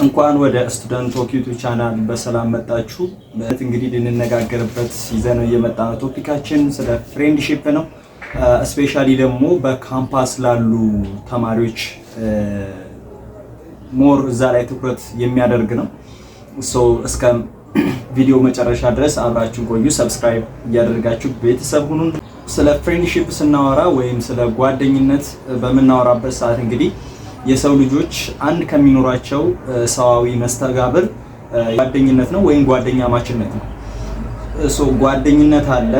እንኳን ወደ ስቱደንት ቶክ ዩቲዩብ ቻናል በሰላም መጣችሁ። እንግዲህ ልንነጋገርበት ይዘነው የመጣነው ቶፒካችን ስለ ፍሬንድሺፕ ነው። ስፔሻሊ ደግሞ በካምፓስ ላሉ ተማሪዎች ሞር እዛ ላይ ትኩረት የሚያደርግ ነው። እስከ ቪዲዮ መጨረሻ ድረስ አብራችሁን ቆዩ። ሰብስክራይብ እያደረጋችሁ ቤተሰብ ሁኑ። ስለ ፍሬንድሺፕ ስናወራ ወይም ስለ ጓደኝነት በምናወራበት ሰዓት እንግዲህ የሰው ልጆች አንድ ከሚኖራቸው ሰዋዊ መስተጋብር ጓደኝነት ነው ወይም ጓደኛ ማችነት ነው። ጓደኝነት አለ፣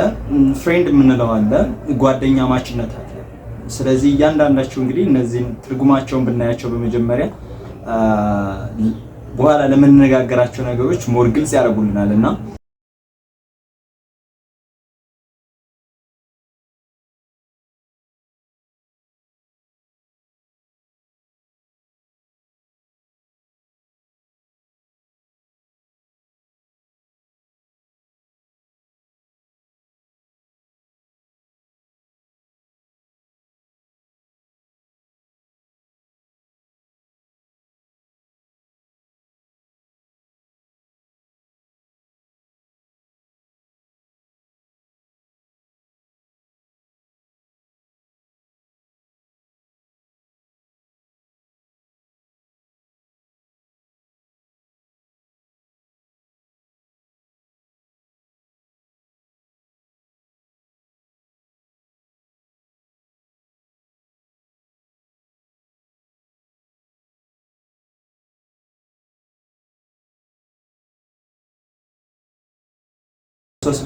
ፍሬንድ የምንለው አለ፣ ጓደኛ ማችነት አለ። ስለዚህ እያንዳንዳቸው እንግዲህ እነዚህን ትርጉማቸውን ብናያቸው በመጀመሪያ በኋላ ለምንነጋገራቸው ነገሮች ሞር ግልጽ ያደርጉልናል እና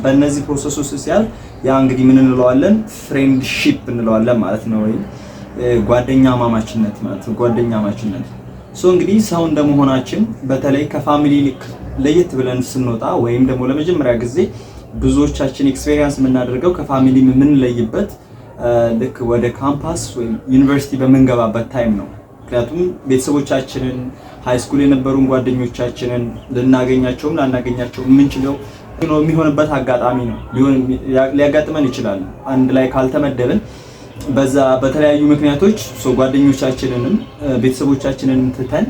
በእነዚህ ፕሮሰስ ውስጥ ሲያል ያ እንግዲህ ምን እንለዋለን? ፍሬንድሺፕ እንለዋለን ማለት ነው፣ ወይም ጓደኛ ማማችነት ማለት ነው። ጓደኛ ማችነት እንግዲህ ሰው እንደመሆናችን በተለይ ከፋሚሊ ለየት ብለን ስንወጣ ወይም ደግሞ ለመጀመሪያ ጊዜ ብዙዎቻችን ኤክስፔሪየንስ የምናደርገው ከፋሚሊ የምንለይበት ልክ ወደ ካምፓስ ወይም ዩኒቨርሲቲ በምንገባበት ታይም ነው። ምክንያቱም ቤተሰቦቻችንን ሃይስኩል የነበሩን ጓደኞቻችንን ልናገኛቸውም ላናገኛቸው የምንችለው የሚሆንበት አጋጣሚ ነው ሊያጋጥመን ይችላል። አንድ ላይ ካልተመደብን በዛ በተለያዩ ምክንያቶች ጓደኞቻችንንም ቤተሰቦቻችንን ትተን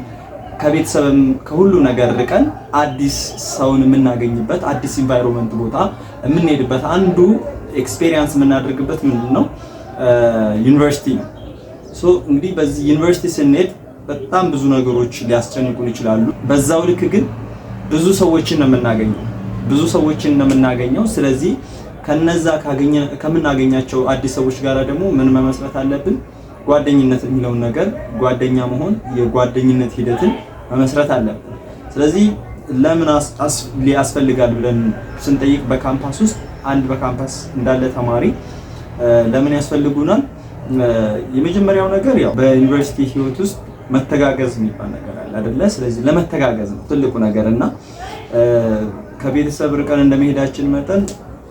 ከቤተሰብም ከሁሉ ነገር ርቀን አዲስ ሰውን የምናገኝበት አዲስ ኢንቫይሮንመንት ቦታ የምንሄድበት አንዱ ኤክስፔሪየንስ የምናደርግበት ምንድነው? ዩኒቨርሲቲ ነው። እንግዲህ በዚህ ዩኒቨርሲቲ ስንሄድ በጣም ብዙ ነገሮች ሊያስጨንቁን ይችላሉ። በዛው ልክ ግን ብዙ ሰዎችን ነው የምናገኘው። ስለዚህ ከነዛ ከምናገኛቸው አዲስ ሰዎች ጋር ደግሞ ምን መመስረት አለብን? ጓደኝነት የሚለውን ነገር ጓደኛ መሆን የጓደኝነት ሂደትን መመስረት አለብን። ስለዚህ ለምን ያስፈልጋል ብለን ስንጠይቅ በካምፓስ ውስጥ በካምፓስ እንዳለ ተማሪ ለምን ያስፈልጉናል? የመጀመሪያው ነገር ያው በዩኒቨርሲቲ ህይወት ውስጥ መተጋገዝ የሚባል ነገር አለ አይደለ? ስለዚህ ለመተጋገዝ ነው ትልቁ ነገር እና ከቤተሰብ ርቀን እንደመሄዳችን መጠን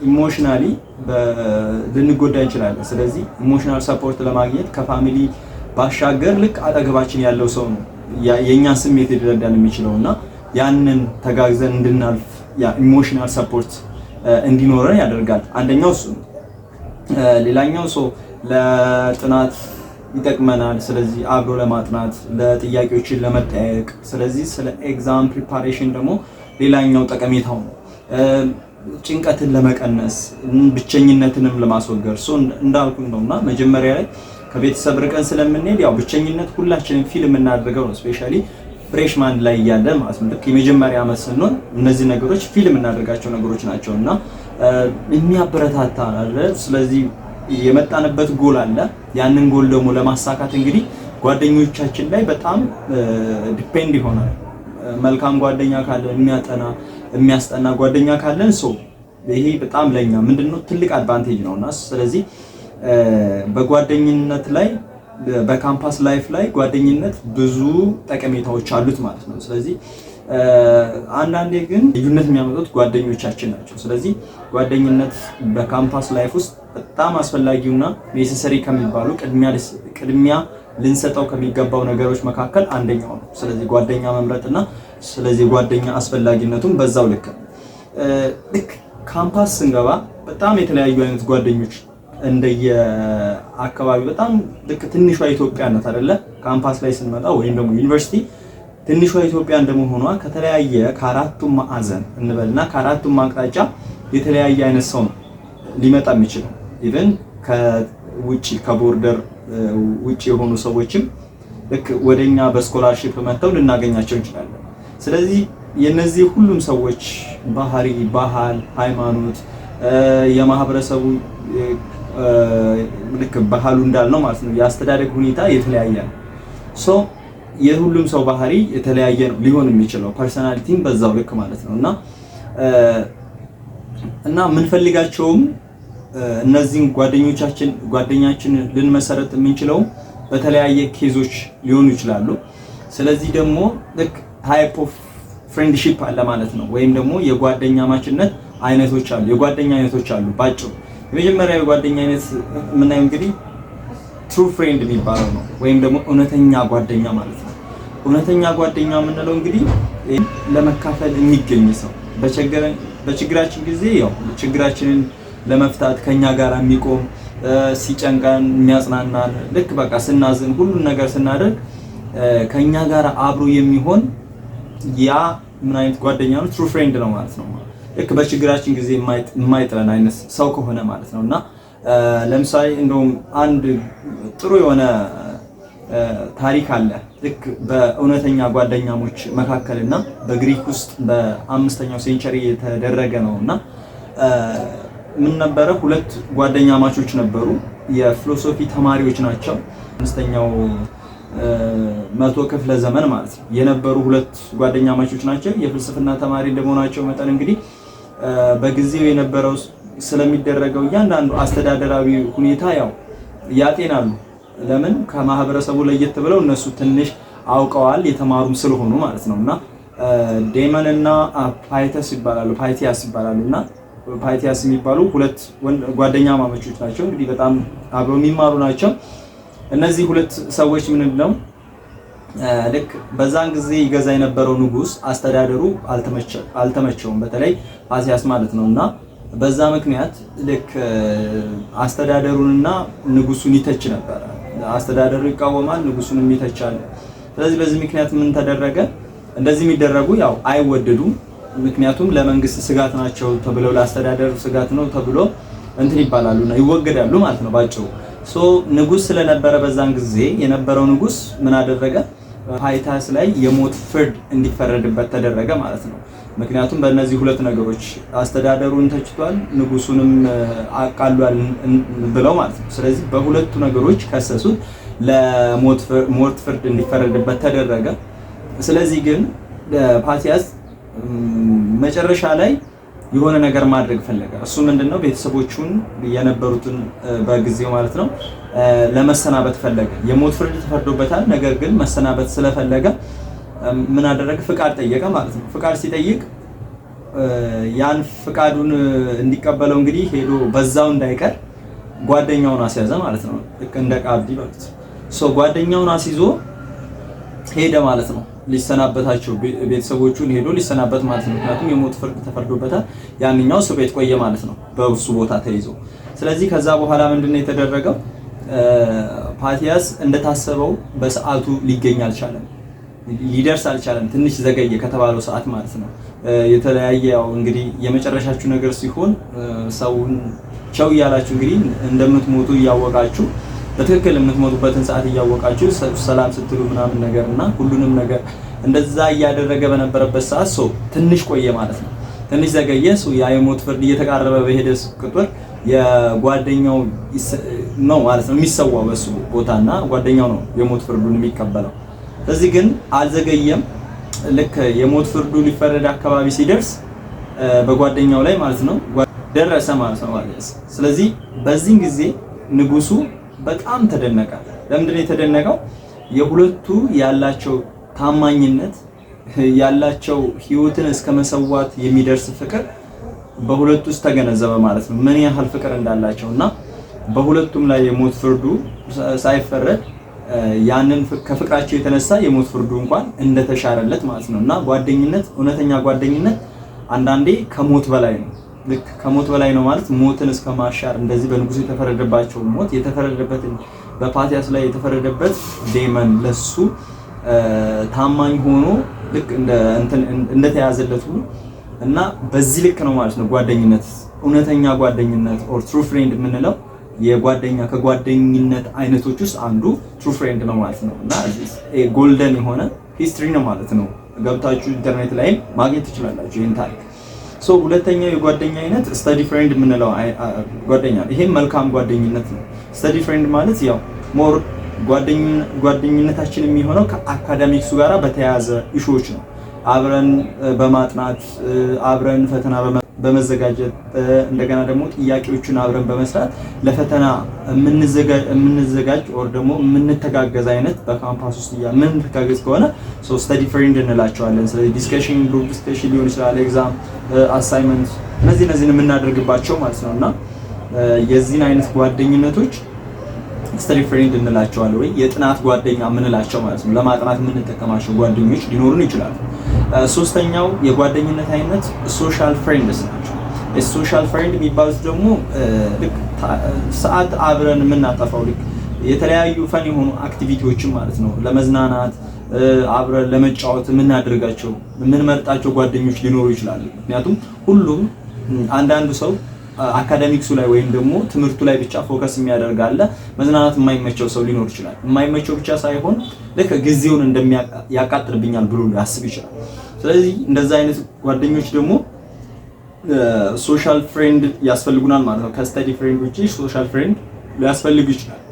ኢሞሽናሊ ልንጎዳ እንችላለን። ስለዚህ ኢሞሽናል ሰፖርት ለማግኘት ከፋሚሊ ባሻገር ልክ አጠገባችን ያለው ሰው ነው የኛን ስሜት ሊረዳን የሚችለው እና ያንን ተጋግዘን እንድናልፍ ያ ኢሞሽናል ሰፖርት እንዲኖረን ያደርጋል። አንደኛው እሱ ነው። ሌላኛው ለጥናት ይጠቅመናል። ስለዚህ አብሮ ለማጥናት ለጥያቄዎችን ለመጠያየቅ፣ ስለዚህ ስለ ኤግዛም ፕሪፓሬሽን ደግሞ ሌላኛው ጠቀሜታው ነው። ጭንቀትን ለመቀነስ ብቸኝነትንም ለማስወገድ እንዳልኩኝ ነውና መጀመሪያ ላይ ከቤተሰብ ርቀን ስለምንሄድ ያው ብቸኝነት ሁላችንም ፊልም የምናደርገው ነው። ስፔሻሊ ፍሬሽማን ላይ እያለ ማለት ነው። ልክ የመጀመሪያ ዓመት ስንሆን እነዚህ ነገሮች ፊልም የምናደርጋቸው ነገሮች ናቸውና የሚያበረታታ አለ። ስለዚህ የመጣንበት ጎል አለ። ያንን ጎል ደግሞ ለማሳካት እንግዲህ ጓደኞቻችን ላይ በጣም ዲፔንድ ይሆናል። መልካም ጓደኛ ካለን የሚያስጠና ጓደኛ ካለን ይሄ በጣም ለኛ ምንድነው ትልቅ አድቫንቴጅ ነውና ስለዚህ በጓደኝነት ላይ በካምፓስ ላይፍ ላይ ጓደኝነት ብዙ ጠቀሜታዎች አሉት ማለት ነው። ስለዚህ አንዳንዴ ግን ልዩነት የሚያመጡት ጓደኞቻችን ናቸው። ስለዚህ ጓደኝነት በካምፓስ ላይፍ ውስጥ በጣም አስፈላጊውና ኔሴሰሪ ከሚባሉ ቅድሚያ ልንሰጠው ከሚገባው ነገሮች መካከል አንደኛው ነው። ስለዚህ ጓደኛ መምረጥና ስለዚህ ጓደኛ አስፈላጊነቱን በዛው ልክ ካምፓስ ስንገባ በጣም የተለያዩ አይነት ጓደኞች እንደየአካባቢ በጣም ልክ ትንሿ ኢትዮጵያ ናት አይደለ? ካምፓስ ላይ ስንመጣ ወይም ደግሞ ዩኒቨርሲቲ ትንሿ ኢትዮጵያ እንደመሆኗ ከተለያየ ከአራቱም ማዕዘን እንበልና ከአራቱም አቅጣጫ የተለያየ አይነት ሰው ነው ሊመጣ የሚችለው። ኢቭን ከውጪ ከቦርደር ውጪ የሆኑ ሰዎችም ልክ ወደኛ በስኮላርሺፕ መጥተው ልናገኛቸው እንችላለን። ስለዚህ የነዚህ ሁሉም ሰዎች ባህሪ፣ ባህል፣ ሃይማኖት፣ የማህበረሰቡ ልክ ባህሉ እንዳልነው ማለት ነው የአስተዳደግ ሁኔታ የተለያየ ነው። ሶ የሁሉም ሰው ባህሪ የተለያየ ነው ሊሆን የሚችለው ፐርሰናሊቲም በዛው ልክ ማለት ነው እና የምንፈልጋቸውም እነዚህን ጓደኛችን ልንመሰረት የምንችለው በተለያየ ኬዞች ሊሆኑ ይችላሉ። ስለዚህ ደግሞ ልክ ታይፕ ኦፍ ፍሬንድሺፕ አለ ማለት ነው። ወይም ደግሞ የጓደኛ ማችነት አይነቶች አሉ፣ የጓደኛ አይነቶች አሉ። ባጭሩ የመጀመሪያው የጓደኛ አይነት የምናየው እንግዲህ ትሩ ፍሬንድ የሚባለው ነው፣ ወይም ደግሞ እውነተኛ ጓደኛ ማለት ነው። እውነተኛ ጓደኛ የምንለው እንግዲህ ለመካፈል የሚገኝ ሰው በችግራችን ጊዜ ያው ችግራችንን ለመፍታት ከኛ ጋር የሚቆም ሲጨንቀን የሚያጽናናን ልክ በቃ ስናዝን ሁሉን ነገር ስናደርግ ከኛ ጋር አብሮ የሚሆን ያ ምን አይነት ጓደኛ ነው? ትሩ ፍሬንድ ነው ማለት ነው። ልክ በችግራችን ጊዜ የማይጥለን አይነት ሰው ከሆነ ማለት ነው እና ለምሳሌ እንደውም አንድ ጥሩ የሆነ ታሪክ አለ ልክ በእውነተኛ ጓደኛሞች መካከልና በግሪክ ውስጥ በ5ኛው ሴንቸሪ የተደረገ ነውና ምን ነበረ? ሁለት ጓደኛማቾች ነበሩ። የፊሎሶፊ ተማሪዎች ናቸው። 5ኛው መቶ ክፍለ ዘመን ማለት ነው የነበሩ ሁለት ጓደኛማቾች ናቸው። የፍልስፍና ተማሪ እንደመሆናቸው መጠን እንግዲህ በጊዜው የነበረው ስለሚደረገው እያንዳንዱ አስተዳደራዊ ሁኔታ ያው ያጤናሉ። ለምን? ከማህበረሰቡ ለየት ብለው እነሱ ትንሽ አውቀዋል የተማሩም ስለሆኑ ማለት ነውና ዴመን እና ፓይቲያስ ይባላሉና ፓይቲያስ የሚባሉ ሁለት ጓደኛ ማማቾች ናቸው። እንግዲህ በጣም አብረው የሚማሩ ናቸው። እነዚህ ሁለት ሰዎች ምንድነው ልክ በዛን ጊዜ ይገዛ የነበረው ንጉስ አስተዳደሩ አልተመቸውም፣ በተለይ ፓይቲያስ ማለት ነውና በዛ ምክንያት ልክ አስተዳደሩንና ንጉሱን ይተች ነበር። አስተዳደሩ ይቃወማል፣ ንጉሱንም ይተቻል። ስለዚህ በዚህ ምክንያት ምን ተደረገ? እንደዚህ የሚደረጉ ያው አይወደዱም። ምክንያቱም ለመንግስት ስጋት ናቸው ተብለው ለአስተዳደሩ ስጋት ነው ተብሎ እንትን ይባላሉና ይወገዳሉ ማለት ነው ባጭሩ። ንጉስ ስለነበረ በዛን ጊዜ የነበረው ንጉስ ምን አደረገ? ፓይቲያስ ላይ የሞት ፍርድ እንዲፈረድበት ተደረገ ማለት ነው። ምክንያቱም በእነዚህ ሁለት ነገሮች አስተዳደሩን ተችቷል፣ ንጉሱንም አቃሏል ብለው ማለት ነው። ስለዚህ በሁለቱ ነገሮች ከሰሱት፣ ለሞት ፍርድ እንዲፈረድበት ተደረገ። ስለዚህ ግን ፓይቲያስ መጨረሻ ላይ የሆነ ነገር ማድረግ ፈለገ። እሱ ምንድነው? ቤተሰቦቹን የነበሩትን በጊዜው ማለት ነው ለመሰናበት ፈለገ። የሞት ፍርድ ተፈርዶበታል። ነገር ግን መሰናበት ስለፈለገ ምን አደረገ? ፍቃድ ጠየቀ ማለት ነው። ፍቃድ ሲጠይቅ ያን ፍቃዱን እንዲቀበለው እንግዲህ ሄዶ በዛው እንዳይቀር ጓደኛውን አስያዘ ማለት ነው። ልክ እንደ ቃብዲ ማለት ነው። ጓደኛውን አስይዞ ሄደ ማለት ነው። ሊሰናበታቸው ቤተሰቦቹን ሄዶ ሊሰናበት ማለት ነው። ምክንያቱም የሞት ፍርድ ተፈርዶበታል። ያንኛው እስር ቤት ቆየ ማለት ነው በእሱ ቦታ ተይዞ። ስለዚህ ከዛ በኋላ ምንድነው የተደረገው? ፓይቲያስ እንደታሰበው በሰዓቱ ሊገኝ አልቻለም፣ ሊደርስ አልቻለም። ትንሽ ዘገየ ከተባለው ሰዓት ማለት ነው። የተለያየ ያው እንግዲህ የመጨረሻችሁ ነገር ሲሆን ሰውን ቻው እያላችሁ እንግዲህ እንደምትሞቱ እያወቃችሁ በትክክል የምትሞቱበትን ሰዓት እያወቃችሁ ሰላም ስትሉ ምናምን ነገርና ሁሉንም ነገር እንደዛ እያደረገ በነበረበት ሰዓት ትንሽ ቆየ ማለት ነው። ትንሽ ዘገየ። ያ የሞት ፍርድ እየተቃረበ በሄደ ቁጥር የጓደኛው ነው ማለት ነው የሚሰዋው በሱ ቦታና ጓደኛው ነው የሞት ፍርዱን የሚቀበለው። ስለዚህ ግን አልዘገየም። ልክ የሞት ፍርዱ ሊፈረድ አካባቢ ሲደርስ በጓደኛው ላይ ማለት ነው ደረሰ ማለት ነው። ስለዚህ በዚህን ጊዜ ንጉሱ በጣም ተደነቀ። ለምንድን ነው የተደነቀው? የሁለቱ ያላቸው ታማኝነት፣ ያላቸው ህይወትን እስከ መሰዋት የሚደርስ ፍቅር በሁለቱ ውስጥ ተገነዘበ ማለት ነው፣ ምን ያህል ፍቅር እንዳላቸውና በሁለቱም ላይ የሞት ፍርዱ ሳይፈረድ ያንን ከፍቅራቸው የተነሳ የሞት ፍርዱ እንኳን እንደተሻረለት ማለት ነውና ጓደኝነት፣ እውነተኛ ጓደኝነት አንዳንዴ ከሞት በላይ ነው። ልክ ከሞት በላይ ነው ማለት ሞትን እስከ ማሻር እንደዚህ በንጉሱ የተፈረደባቸው ሞት የተፈረደበትን በፓይቲያስ ላይ የተፈረደበት ዴመን ለሱ ታማኝ ሆኖ ልክ እንደተያዘለት ሁሉ እና በዚህ ልክ ነው ማለት ነው ጓደኝነት እውነተኛ ጓደኝነት ኦር ትሩ ፍሬንድ የምንለው ከጓደኝነት አይነቶች ውስጥ አንዱ ትሩ ፍሬንድ ነው ማለት ነው። እና ጎልደን የሆነ ሂስትሪ ነው ማለት ነው። ገብታችሁ ኢንተርኔት ላይ ማግኘት ትችላላችሁ ይህን ታሪክ። ሁለተኛው የጓደኛ አይነት ስተዲ ፍሬንድ የምንለው ጓደኛ ነው። ይሄም መልካም ጓደኝነት ነው። ስተዲ ፍሬንድ ማለት ያው ሞር ጓደኝነታችን የሚሆነው ከአካዳሚክሱ ጋራ በተያያዘ ኢሹዎች ነው። አብረን በማጥናት አብረን ፈተና በመዘጋጀት እንደገና ደግሞ ጥያቄዎችን አብረን በመስራት ለፈተና የምንዘጋጅ ኦር ደግሞ የምንተጋገዝ አይነት በካምፓስ ውስጥ የምንተጋገዝ ከሆነ ስተዲ ፍሬንድ እንላቸዋለን። ስለዚህ ዲስከሽን፣ ግሩፕ ዲስከሽን ሊሆን ይችላል፣ ኤግዛም፣ አሳይመንት እነዚህን የምናደርግባቸው ማለት ነው። እና የዚህን አይነት ጓደኝነቶች ስተዲ ፍሬንድ እንላቸዋለን ወይ የጥናት ጓደኛ የምንላቸው ማለት ነው። ለማጥናት የምንጠቀማቸው ጓደኞች ሊኖሩን ይችላሉ። ሶስተኛው የጓደኝነት አይነት ሶሻል ፍሬንድስ ናቸው። ሶሻል ፍሬንድ የሚባሉት ደግሞ ልክ ሰዓት አብረን የምናጠፋው ልክ የተለያዩ ፈን የሆኑ አክቲቪቲዎችን ማለት ነው ለመዝናናት አብረን ለመጫወት የምናደርጋቸው የምንመርጣቸው ጓደኞች ሊኖሩ ይችላሉ። ምክንያቱም ሁሉም አንዳንዱ ሰው አካዳሚክሱ ላይ ወይም ደግሞ ትምህርቱ ላይ ብቻ ፎከስ የሚያደርግ አለ። መዝናናት የማይመቸው ሰው ሊኖር ይችላል። የማይመቸው ብቻ ሳይሆን ልክ ጊዜውን ያቃጥልብኛል ብሎ ሊያስብ ይችላል። ስለዚህ እንደዛ አይነት ጓደኞች ደግሞ ሶሻል ፍሬንድ ያስፈልጉናል ማለት ነው። ከስተዲ ፍሬንድ ውጪ ሶሻል ፍሬንድ ሊያስፈልግ ይችላል።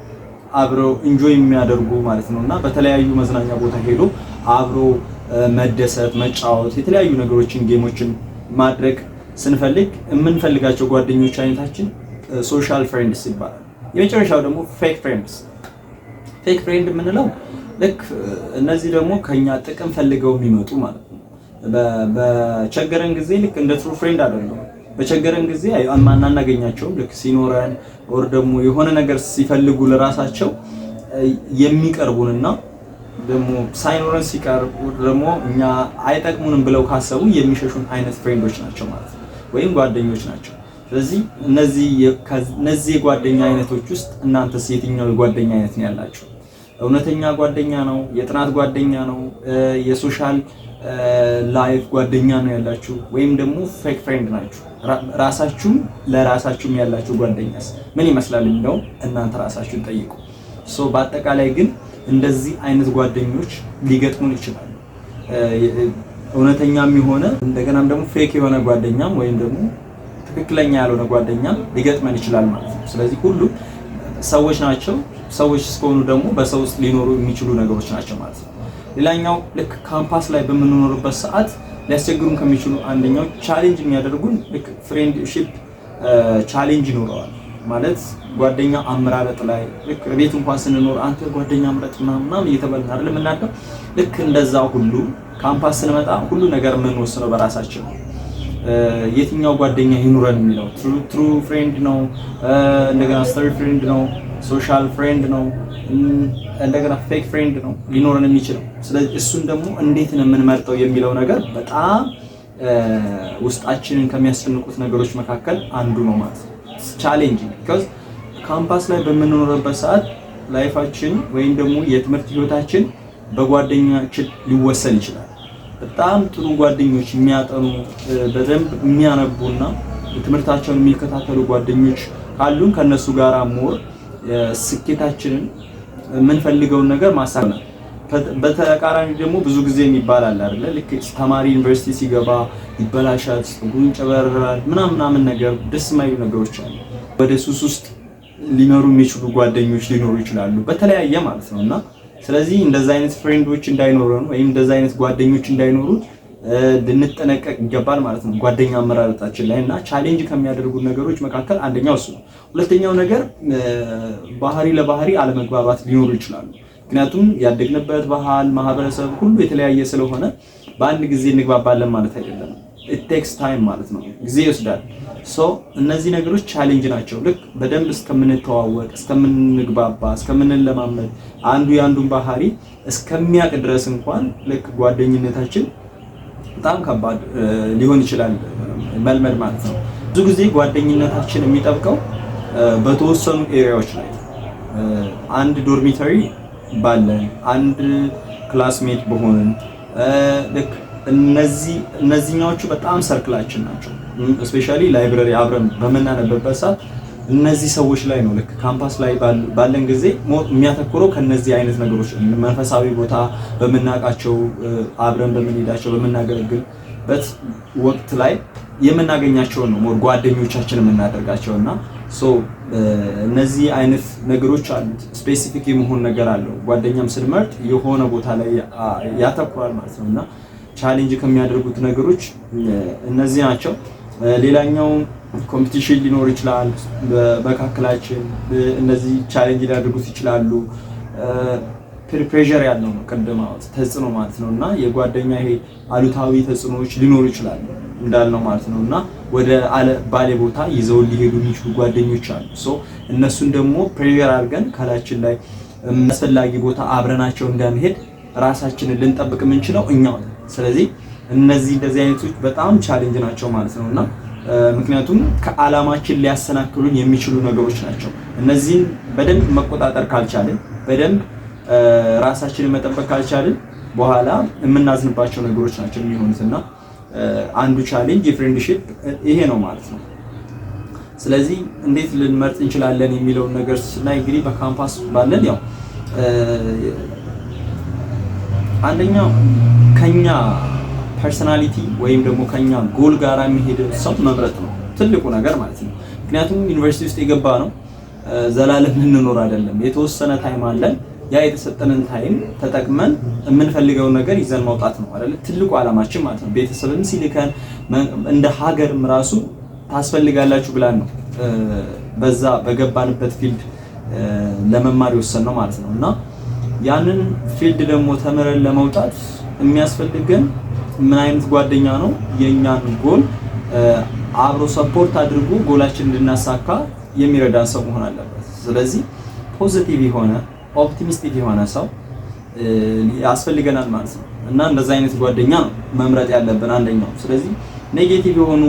አብረው ኢንጆይ የሚያደርጉ ማለት ነው እና በተለያዩ መዝናኛ ቦታ ሄዶ አብሮ መደሰት፣ መጫወት፣ የተለያዩ ነገሮችን ጌሞችን ማድረግ ስንፈልግ የምንፈልጋቸው ጓደኞች አይነታችን ሶሻል ፍሬንድስ ይባላል። የመጨረሻው ደግሞ ፌክ ፍሬንድስ። ፌክ ፍሬንድ የምንለው ልክ እነዚህ ደግሞ ከኛ ጥቅም ፈልገው የሚመጡ ማለት ነው። በቸገረን ጊዜ ልክ እንደ ትሩ ፍሬንድ አይደለም። በቸገረን ጊዜ አናገኛቸውም። ልክ ሲኖረን ወር ደግሞ የሆነ ነገር ሲፈልጉ ለራሳቸው የሚቀርቡንና ደግሞ ሳይኖረን ሲቀር ደግሞ እኛ አይጠቅሙንም ብለው ካሰቡ የሚሸሹን አይነት ፍሬንዶች ናቸው ማለት ነው፣ ወይም ጓደኞች ናቸው። ስለዚህ እነዚህ የጓደኛ አይነቶች ውስጥ እናንተስ የትኛው የጓደኛ አይነት ነው ያላችሁ? እውነተኛ ጓደኛ ነው? የጥናት ጓደኛ ነው? የሶሻል ላይፍ ጓደኛ ነው ያላችሁ? ወይም ደግሞ ፌክ ፍሬንድ ናችሁ? ራሳችሁም ለራሳችሁም ያላችሁ ጓደኛስ ምን ይመስላል የሚለው እናንተ ራሳችሁን ጠይቁ። በአጠቃላይ ግን እንደዚህ አይነት ጓደኞች ሊገጥሙን ይችላሉ። እውነተኛም የሆነ እንደገናም ደግሞ ፌክ የሆነ ጓደኛም ወይም ደግሞ ትክክለኛ ያልሆነ ጓደኛም ሊገጥመን ይችላል ማለት ነው። ስለዚህ ሁሉም ሰዎች ናቸው። ሰዎች እስከሆኑ ደግሞ በሰው ውስጥ ሊኖሩ የሚችሉ ነገሮች ናቸው ማለት ነው። ሌላኛው ልክ ካምፓስ ላይ በምንኖርበት ሰዓት ሊያስቸግሩን ከሚችሉ አንደኛው ቻሌንጅ የሚያደርጉን ልክ ፍሬንድሺፕ ቻሌንጅ ይኖረዋል ማለት ጓደኛ አመራረጥ ላይ ልክ ቤት እንኳን ስንኖር አንተ ጓደኛ አምረጥ ምናምን እየተባልን አይደል የምናደርገው። ልክ እንደዛው ሁሉ ካምፓስ ስንመጣ ሁሉ ነገር የምንወስነው በራሳችን ነው። የትኛው ጓደኛ ይኑረን የሚለው ትሩ ፍሬንድ ነው፣ እንደገና ስተዲ ፍሬንድ ነው፣ ሶሻል ፍሬንድ ነው፣ እንደገና ፌክ ፍሬንድ ነው ሊኖረን የሚችለው። ስለዚህ እሱን ደግሞ እንዴት ነው የምንመርጠው የሚለው ነገር በጣም ውስጣችንን ከሚያስጨንቁት ነገሮች መካከል አንዱ ነው ማለት ነው። ቻሌንጂንግ ቢኮዝ ካምፓስ ላይ በምንኖርበት ሰዓት ላይፋችን ወይም ደግሞ የትምህርት ህይወታችን በጓደኛችን ሊወሰን ይችላል። በጣም ጥሩ ጓደኞች የሚያጠኑ በደንብ የሚያነቡና ትምህርታቸውን የሚከታተሉ ጓደኞች ካሉን ከነሱ ጋር ሞር ስኬታችንን የምንፈልገውን ነገር ማሳካት ነው። በተቃራኒ ደግሞ ብዙ ጊዜ የሚባል አለ አይደል? ልክ ተማሪ ዩኒቨርሲቲ ሲገባ ይበላሻል፣ ፀጉሩን ይጨበረራል፣ ምናምን ነገር ደስ የማይሉ ነገሮች አሉ። ወደ ሱስ ውስጥ ሊኖሩ የሚችሉ ጓደኞች ሊኖሩ ይችላሉ በተለያየ ማለት ነው። እና ስለዚህ እንደዛ አይነት ፍሬንዶች እንዳይኖሩን ወይም እንደዛ አይነት ጓደኞች እንዳይኖሩን ልንጠነቀቅ ይገባል ማለት ነው ጓደኛ አመራረጣችን ላይ። እና ቻሌንጅ ከሚያደርጉ ነገሮች መካከል አንደኛው እሱ ነው። ሁለተኛው ነገር ባህሪ ለባህሪ አለመግባባት ሊኖሩ ይችላሉ። ምክንያቱም ያደግንበት ባህል ማህበረሰብ ሁሉ የተለያየ ስለሆነ በአንድ ጊዜ እንግባባለን ማለት አይደለም። it takes time ማለት ነው፣ ጊዜ ይወስዳል። እነዚህ ነገሮች ቻሌንጅ ናቸው። ልክ በደንብ እስከምንተዋወቅ፣ እስከምንግባባ፣ እስከምንለማመድ አንዱ የአንዱን ባህሪ እስከሚያውቅ ድረስ እንኳን ልክ ጓደኝነታችን በጣም ከባድ ሊሆን ይችላል መልመድ ማለት ነው። ብዙ ጊዜ ጓደኝነታችን የሚጠብቀው በተወሰኑ ኤሪያዎች ላይ አንድ ዶርሚተሪ ባለን፣ አንድ ክላስሜት በሆንን ልክ እነዚህኛዎቹ በጣም ሰርክላችን ናቸው። እስፔሻሊ ላይብረሪ አብረን በምናነብበት ሰዓት እነዚህ ሰዎች ላይ ነው ልክ ካምፓስ ላይ ባለን ጊዜ የሚያተኩረው ከነዚህ አይነት ነገሮች መንፈሳዊ ቦታ በምናውቃቸው አብረን በምንሄዳቸው በምናገለግልበት ወቅት ላይ የምናገኛቸውን ነው ሞር ጓደኞቻችን የምናደርጋቸውና እነዚህ አይነት ነገሮች አሉት። ስፔሲፊክ የመሆን ነገር አለው። ጓደኛም ስንመርጥ የሆነ ቦታ ላይ ያተኩራል ማለት ነውና ቻሌንጅ ከሚያደርጉት ነገሮች እነዚህ ናቸው። ሌላኛው ኮምፒቲሽን ሊኖር ይችላል በመካከላችን። እነዚህ ቻሌንጅ ሊያደርጉት ይችላሉ። ፕሬሸር ያለው ነው ቅድም ተጽዕኖ ማለት ነውና የጓደኛ ይሄ አሉታዊ ተጽዕኖዎች ሊኖሩ ይችላሉ እንዳልነው ማለት ነውና ወደ ባሌ ቦታ ይዘው ሊሄዱ የሚችሉ ጓደኞች አሉ። እነሱን ደግሞ ፕሬሸር አድርገን ካላችን ላይ አስፈላጊ ቦታ አብረናቸው እንዳንሄድ ራሳችንን ልንጠብቅ የምንችለው እኛው። ስለዚህ እንደዚህ አይነቶች በጣም ቻሌንጅ ናቸው ማለት ነውና ምክንያቱም ከዓላማችን ሊያሰናክሉን የሚችሉ ነገሮች ናቸው። እነዚህን በደንብ መቆጣጠር ካልቻልን፣ በደንብ ራሳችንን መጠበቅ ካልቻልን በኋላ የምናዝንባቸው ነገሮች ናቸው የሚሆኑትና አንዱ ቻሌንጅ የፍሬንድሺፕ ይሄ ነው ማለት ነው። ስለዚህ እንዴት ልንመርጥ እንችላለን የሚለውን ነገር ስናይ እንግዲህ በካምፓስ ባለን ያው አንደኛው ከኛ ፐርሰናሊቲ ወይም ደግሞ ከኛ ጎል ጋር የሚሄድ ሰው መምረጥ ነው ትልቁ ነገር ማለት ነው። ምክንያቱም ዩኒቨርሲቲ ውስጥ የገባ ነው ዘላለም ልንኖር አይደለም። የተወሰነ ታይም አለን። ያ የተሰጠንን ታይም ተጠቅመን የምንፈልገውን ነገር ይዘን መውጣት ነው አይደል? ትልቁ ዓላማችን ማለት ነው። ቤተሰብም ሲልከን እንደ ሀገርም ራሱ ታስፈልጋላችሁ ብላን ነው በዛ በገባንበት ፊልድ ለመማር የወሰንነው ማለት ነው። እና ያንን ፊልድ ደግሞ ተምረን ለመውጣት የሚያስፈልገን ምን አይነት ጓደኛ ነው የኛን ጎል አብሮ ሰፖርት አድርጎ ጎላችን እንድናሳካ የሚረዳን ሰው መሆን አለበት። ስለዚህ ፖዚቲቭ የሆነ ኦፕቲሚስቲክ የሆነ ሰው ያስፈልገናል ማለት ነው። እና እንደዛ አይነት ጓደኛ ነው መምረጥ ያለብን አንደኛው። ስለዚህ ኔጌቲቭ የሆኑ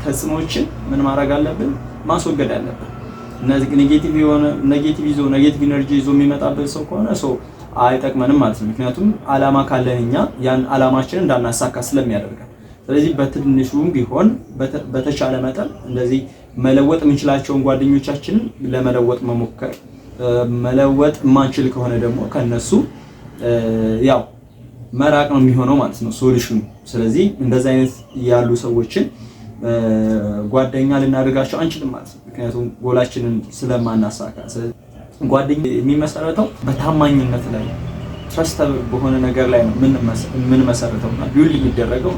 ተጽዕኖዎችን ምን ማድረግ አለብን? ማስወገድ አለብን። እነዚህ ኔጌቲቭ ኢነርጂ ይዞ የሚመጣበት ሰው ከሆነ አይጠቅመንም ማለት ነው። ምክንያቱም ዓላማ ካለን እኛ ያን ዓላማችንን እንዳናሳካ ስለሚያደርገን። ስለዚህ በትንሹም ቢሆን በተቻለ መጠን እንደዚህ መለወጥ የምንችላቸውን ጓደኞቻችንን ለመለወጥ መሞከር፣ መለወጥ የማንችል ከሆነ ደግሞ ከነሱ ያው መራቅ ነው የሚሆነው ማለት ነው ሶሉሽኑ። ስለዚህ እንደዚህ አይነት ያሉ ሰዎችን ጓደኛ ልናደርጋቸው አንችልም ማለት ነው። ምክንያቱም ጎላችንን ስለማናሳካ። ጓደኛ የሚመሰረተው በታማኝነት ላይ ትረስተብል በሆነ ነገር ላይ ነው ምን መሰረተውና ቢውል የሚደረገው።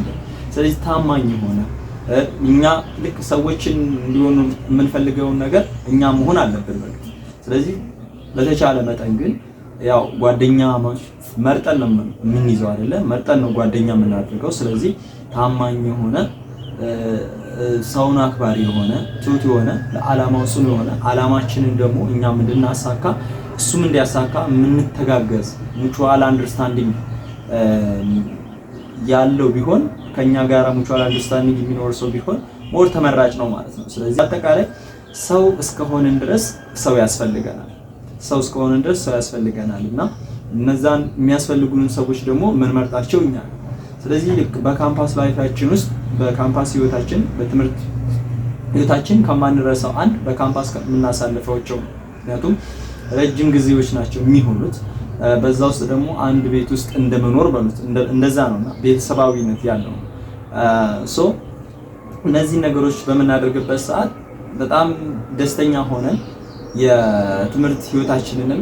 ስለዚህ ታማኝ የሆነ እኛ ልክ ሰዎችን እንዲሆኑ የምንፈልገውን ነገር እኛ መሆን አለብን በቃ። ስለዚህ በተቻለ መጠን ግን ያው ጓደኛ መርጠን ነው የምንይዘው አይደለ? መርጠን ነው ጓደኛ የምናደርገው። ስለዚህ ታማኝ የሆነ ሰውን አክባሪ የሆነ ትሁት የሆነ ለዓላማው ጽኑ የሆነ ዓላማችንን ደግሞ እኛም እንድናሳካ እሱም እንዲያሳካ የምንተጋገዝ ሙቹዋል አንደርስታንዲንግ ያለው ቢሆን ከኛ ጋር ሙቹዋል አንደርስታንዲንግ የሚኖር ሰው ቢሆን ሞር ተመራጭ ነው ማለት ነው። ስለዚህ አጠቃላይ ሰው እስከሆነን ድረስ ሰው ያስፈልገናል። እና እነዛን የሚያስፈልጉንን ሰዎች ደግሞ የምንመርጣቸው እኛ ነው። ስለዚህ በካምፓስ ላይፋችን ውስጥ በካምፓስ ህይወታችን በትምህርት ህይወታችን ከማንረሳው አንድ በካምፓስ የምናሳልፈው ምክንያቱም ረጅም ጊዜዎች ናቸው የሚሆኑት። በዛ ውስጥ ደግሞ አንድ ቤት ውስጥ እንደመኖር በሉት እንደዛ ነውና ቤተሰባዊነት ያለው እነዚህ ነገሮች በምናደርግበት ሰዓት በጣም ደስተኛ ሆነን የትምህርት ህይወታችንንም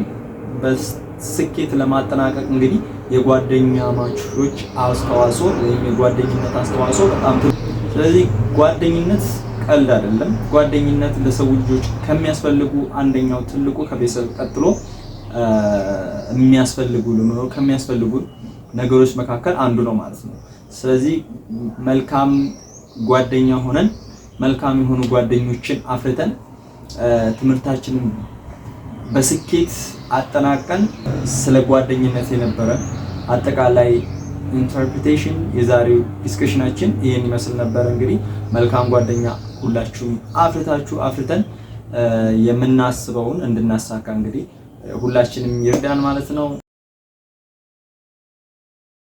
በስኬት ለማጠናቀቅ እንግዲህ የጓደኛ ማቾች አስተዋጽኦ ወይም የጓደኝነት አስተዋጽኦ በጣም ስለዚህ ጓደኝነት ቀልድ አይደለም። ጓደኝነት ለሰው ልጆች ከሚያስፈልጉ አንደኛው ትልቁ ከቤተሰብ ቀጥሎ ከሚያስፈልጉ ነገሮች መካከል አንዱ ነው ማለት ነው። ስለዚህ መልካም ጓደኛ ሆነን መልካም የሆኑ ጓደኞችን አፍርተን ትምህርታችንን በስኬት አጠናቀን ስለ ጓደኝነት የነበረ አጠቃላይ ኢንተርፕሪቴሽን የዛሬው ዲስከሽናችን ይሄን ይመስል ነበር። እንግዲህ መልካም ጓደኛ ሁላችሁም አፍርተን የምናስበውን እንድናሳካ እንግዲህ ሁላችንም ይርዳን ማለት ነው።